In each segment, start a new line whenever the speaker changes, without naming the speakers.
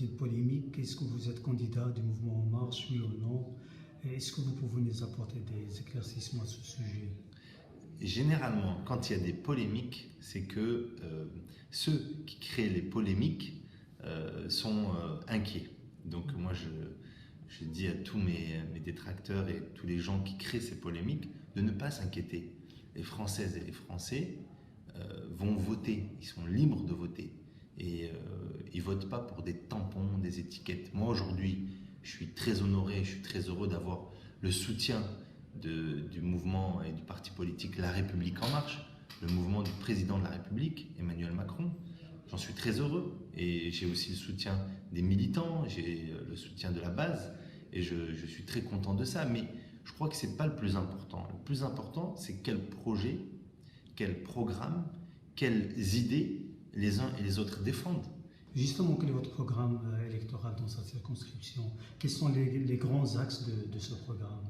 l'actualité polémique. Est-ce que vous êtes candidat du mouvement En Marche, oui ou non? Est-ce que vous pouvez nous apporter des éclaircissements à ce sujet?
Généralement, quand il y a des polémiques, c'est que ceux qui créent les polémiques sont inquiets. Donc moi, je dis à tous mes détracteurs et tous les gens qui créent ces polémiques de ne pas s'inquiéter. Les Françaises et les Français vont voter, ils sont libres de voter. Et ils ne votent pas pour des tampons, des étiquettes. Moi, aujourd'hui, je suis très honoré, je suis très heureux d'avoir le soutien du mouvement et du parti politique La République En Marche, le mouvement du président de la République, Emmanuel Macron. J'en suis très heureux et j'ai aussi le soutien des militants, j'ai le soutien de la base et je suis très content de ça. Mais je crois que ce n'est pas le plus important. Le plus important, c'est quel projet, quel programme, quelles idées les uns et les autres défendent.
Justement, quel est votre programme électoral dans sa circonscription? Quels sont les grands axes de ce programme?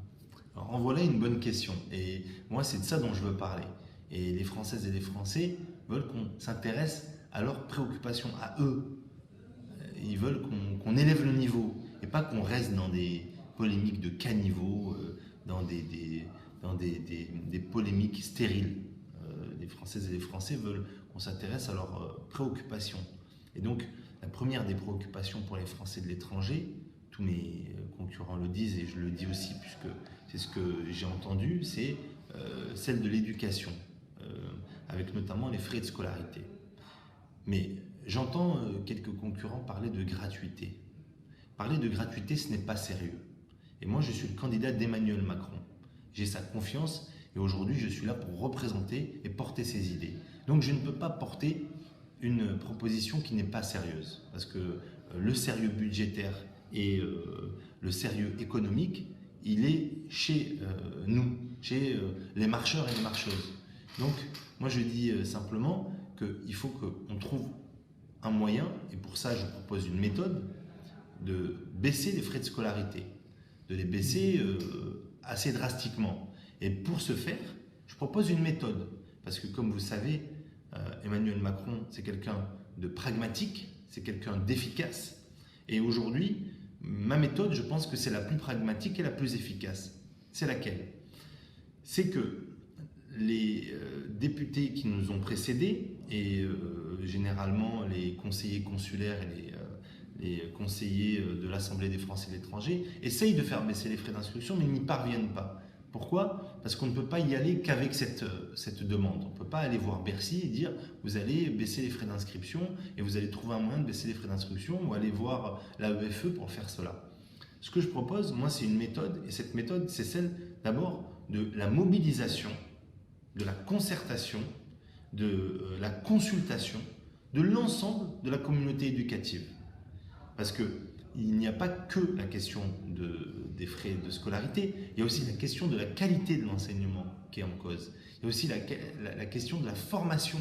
Alors, en voilà une bonne question. Et moi, c'est de ça dont je veux parler. Et les Françaises et les Français veulent qu'on s'intéresse à leurs préoccupations, à eux. Ils veulent qu'on élève le niveau et pas qu'on reste dans des polémiques de caniveau, dans des polémiques stériles. Les Françaises et les Français veulent qu'on s'intéresse à leurs préoccupations. Et donc, la première des préoccupations pour les Français de l'étranger, tous mes concurrents le disent et je le dis aussi puisque c'est ce que j'ai entendu, c'est celle de l'éducation, avec notamment les frais de scolarité. Mais j'entends quelques concurrents parler de gratuité. Parler de gratuité, ce n'est pas sérieux. Et moi, je suis le candidat d'Emmanuel Macron. J'ai sa confiance et aujourd'hui, je suis là pour représenter et porter ses idées. Donc, je ne peux pas porter une proposition qui n'est pas sérieuse. Parce que le sérieux budgétaire et le sérieux économique, il est chez nous, chez les marcheurs et les marcheuses. Donc, moi je dis simplement qu'il faut qu'on trouve un moyen, et pour ça je propose une méthode, de baisser les frais de scolarité, de les baisser assez drastiquement. Et pour ce faire, je propose une méthode, parce que comme vous savez, Emmanuel Macron, c'est quelqu'un de pragmatique, c'est quelqu'un d'efficace, et aujourd'hui, ma méthode, je pense que c'est la plus pragmatique et la plus efficace. C'est laquelle? C'est que les députés qui nous ont précédés, et généralement les conseillers consulaires et les conseillers de l'Assemblée des Français de l'étranger, essayent de faire baisser les frais d'inscription, mais ils n'y parviennent pas. Pourquoi? Parce qu'on ne peut pas y aller qu'avec cette demande. On ne peut pas aller voir Bercy et dire vous allez baisser les frais d'inscription et vous allez trouver un moyen de baisser les frais d'inscription ou aller voir l'AEFE pour faire cela. Ce que je propose, moi, c'est une méthode et cette méthode, c'est celle d'abord de la mobilisation, de la concertation, de la consultation de l'ensemble de la communauté éducative. Parce qu'il n'y a pas que la question des frais de scolarité, il y a aussi la question de la qualité de l'enseignement qui est en cause. Il y a aussi la question de la formation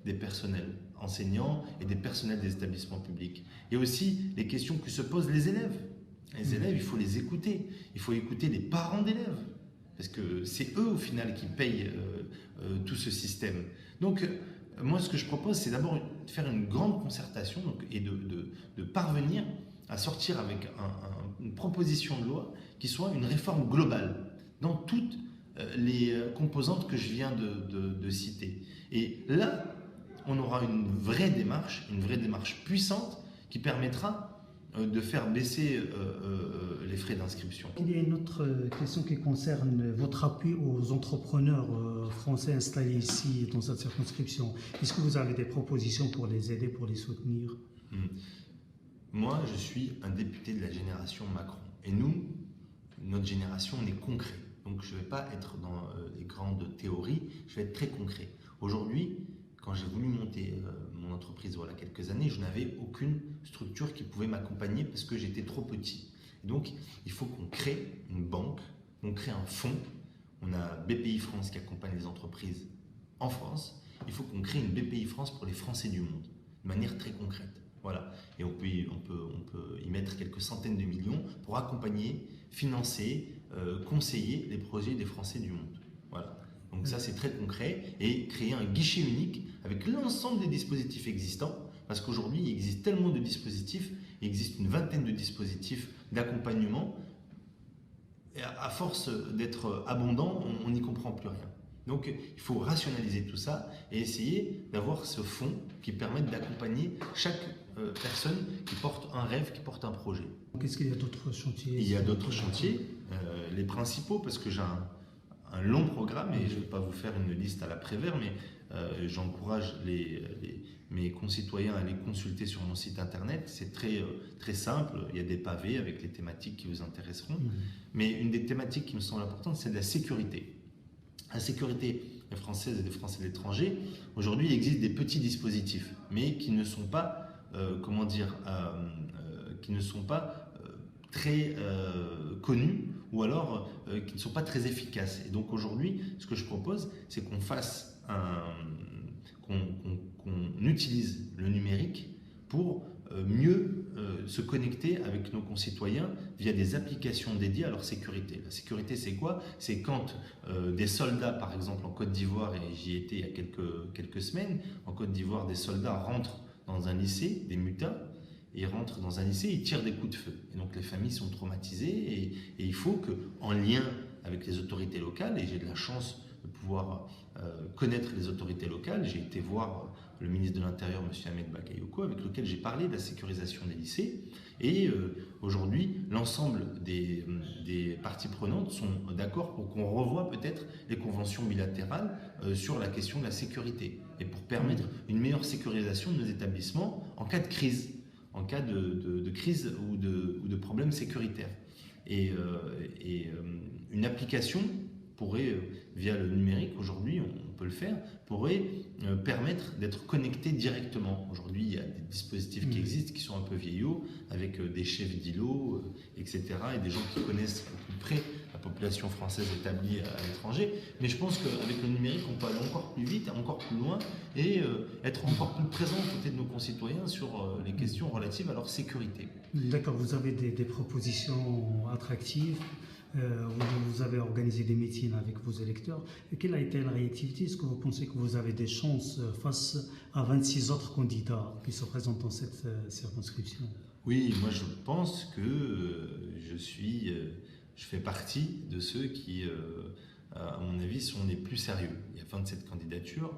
des personnels enseignants et des personnels des établissements publics. Il y a aussi les questions que se posent les élèves. Les élèves, il faut les écouter. Il faut écouter les parents d'élèves. Parce que c'est eux, au final, qui payent tout ce système. Donc, moi, ce que je propose, c'est d'abord de faire une grande concertation et de parvenir à sortir avec une proposition de loi qui soit une réforme globale dans toutes les composantes que je viens de citer. Et là, on aura une vraie démarche puissante qui permettra de faire baisser les frais d'inscription.
Il y a une autre question qui concerne votre appui aux entrepreneurs français installés ici dans cette circonscription. Est-ce que vous avez des propositions pour les aider, pour les soutenir?
Moi, je suis un député de la génération Macron. Et nous, notre génération, on est concret. Donc, je ne vais pas être dans les grandes théories, je vais être très concret. Aujourd'hui, quand j'ai voulu monter mon entreprise voilà quelques années, je n'avais aucune structure qui pouvait m'accompagner parce que j'étais trop petit. Et donc, il faut qu'on crée une banque, on crée un fonds. On a BPI France qui accompagne les entreprises en France. Il faut qu'on crée une BPI France pour les Français du monde, de manière très concrète. Voilà. Et on peut y mettre quelques centaines de millions pour accompagner, financer, conseiller les projets des Français du monde. Voilà. Donc ça, c'est très concret. Et créer un guichet unique avec l'ensemble des dispositifs existants, parce qu'aujourd'hui, il existe tellement de dispositifs il existe une vingtaine de dispositifs d'accompagnement. Et à force d'être abondant, on n'y comprend plus rien. Donc il faut rationaliser tout ça et essayer d'avoir ce fonds qui permette d'accompagner chaque personne qui porte un rêve, qui porte un projet.
Qu'est-ce qu'il y a d'autres chantiers?
Il y a d'autres chantiers, les principaux, parce que j'ai un long programme et je ne vais pas vous faire une liste à la Prévert, mais j'encourage mes concitoyens à aller consulter sur mon site internet. C'est très simple, il y a des pavés avec les thématiques qui vous intéresseront. Mais une des thématiques qui me semble importante, c'est la sécurité. La sécurité des Françaises et des Français de l'étranger, aujourd'hui il existe des petits dispositifs, mais qui ne sont pas, très connus ou alors qui ne sont pas très efficaces. Et donc aujourd'hui, ce que je propose, c'est qu'on fasse qu'on utilise le numérique pour mieux se connecter avec nos concitoyens via des applications dédiées à leur sécurité. La sécurité, c'est quoi? C'est quand des soldats, par exemple en Côte d'Ivoire, et j'y étais il y a quelques semaines, en Côte d'Ivoire, des soldats rentrent dans un lycée, des mutins, et ils rentrent dans un lycée, ils tirent des coups de feu. Et donc les familles sont traumatisées et il faut qu'en lien avec les autorités locales, et j'ai de la chance de pouvoir connaître les autorités locales, j'ai été voir le ministre de l'Intérieur, M. Ahmed Bakayoko, avec lequel j'ai parlé de la sécurisation des lycées. Et aujourd'hui, l'ensemble des parties prenantes sont d'accord pour qu'on revoie peut-être les conventions bilatérales sur la question de la sécurité et pour permettre une meilleure sécurisation de nos établissements en cas de crise, en cas de crise ou de problèmes sécuritaires. Et une application pourrait, via le numérique, aujourd'hui on peut le faire, pourrait permettre d'être connecté directement. Aujourd'hui, il y a des dispositifs qui existent, qui sont un peu vieillots, avec des chefs d'îlots, etc., et des gens qui connaissent au plus près la population française établie à l'étranger. Mais je pense qu'avec le numérique, on peut aller encore plus vite, encore plus loin, et être encore plus présent aux côtés de nos concitoyens sur les questions relatives à leur sécurité.
D'accord, vous avez des propositions attractives. Vous avez organisé des meetings avec vos électeurs. Et quelle a été la réactivité? Est-ce que vous pensez que vous avez des chances face à 26 autres candidats qui se présentent dans cette circonscription?
Oui, moi je pense que je fais partie de ceux qui, à mon avis, sont les plus sérieux. Et à la fin de cette candidature,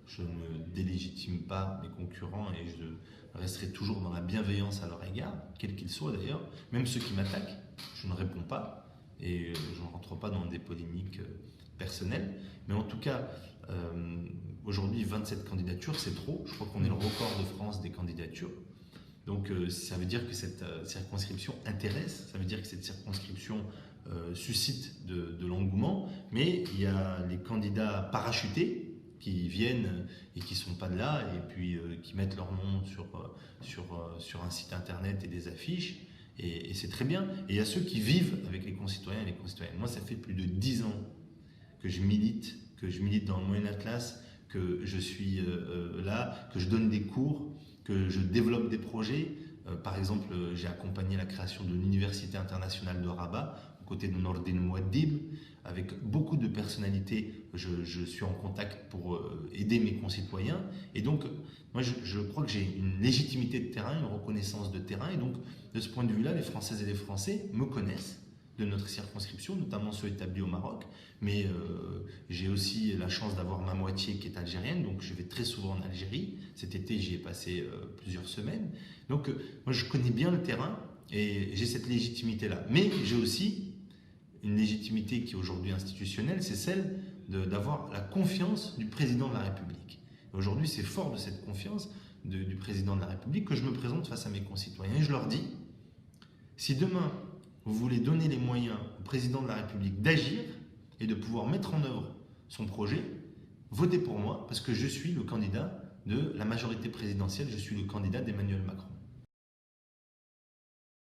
je ne délégitime pas mes concurrents et je resterai toujours dans la bienveillance à leur égard, quels qu'ils soient d'ailleurs. Même ceux qui m'attaquent, je ne réponds pas. Et je ne rentre pas dans des polémiques personnelles. Mais en tout cas, aujourd'hui, 27 candidatures, c'est trop. Je crois qu'on est le record de France des candidatures. Donc ça veut dire que cette circonscription intéresse, ça veut dire que cette circonscription suscite de l'engouement. Mais il y a les candidats parachutés qui viennent et qui ne sont pas de là et puis qui mettent leur nom sur un site internet et des affiches. Et c'est très bien. Et il y a ceux qui vivent avec les concitoyens et les concitoyennes. Moi, ça fait plus de 10 ans que je milite dans le Moyen Atlas, que je suis là, que je donne des cours, que je développe des projets. Par exemple, j'ai accompagné la création de l'Université internationale de Rabat, aux côtés de Nordin Mouadib. Avec beaucoup de personnalités, je suis en contact pour aider mes concitoyens. Et donc, moi, je crois que j'ai une légitimité de terrain, une reconnaissance de terrain. Et donc, de ce point de vue-là, les Françaises et les Français me connaissent de notre circonscription, notamment ceux établis au Maroc. Mais j'ai aussi la chance d'avoir ma moitié qui est algérienne, donc je vais très souvent en Algérie. Cet été, j'y ai passé plusieurs semaines. Donc, moi, je connais bien le terrain et j'ai cette légitimité-là. Mais j'ai aussi une légitimité qui est aujourd'hui institutionnelle, c'est celle d'avoir la confiance du président de la République. Aujourd'hui, c'est fort de cette confiance du président de la République que je me présente face à mes concitoyens. Et je leur dis, si demain, vous voulez donner les moyens au président de la République d'agir et de pouvoir mettre en œuvre son projet, votez pour moi, parce que je suis le candidat de la majorité présidentielle, je suis le candidat d'Emmanuel Macron.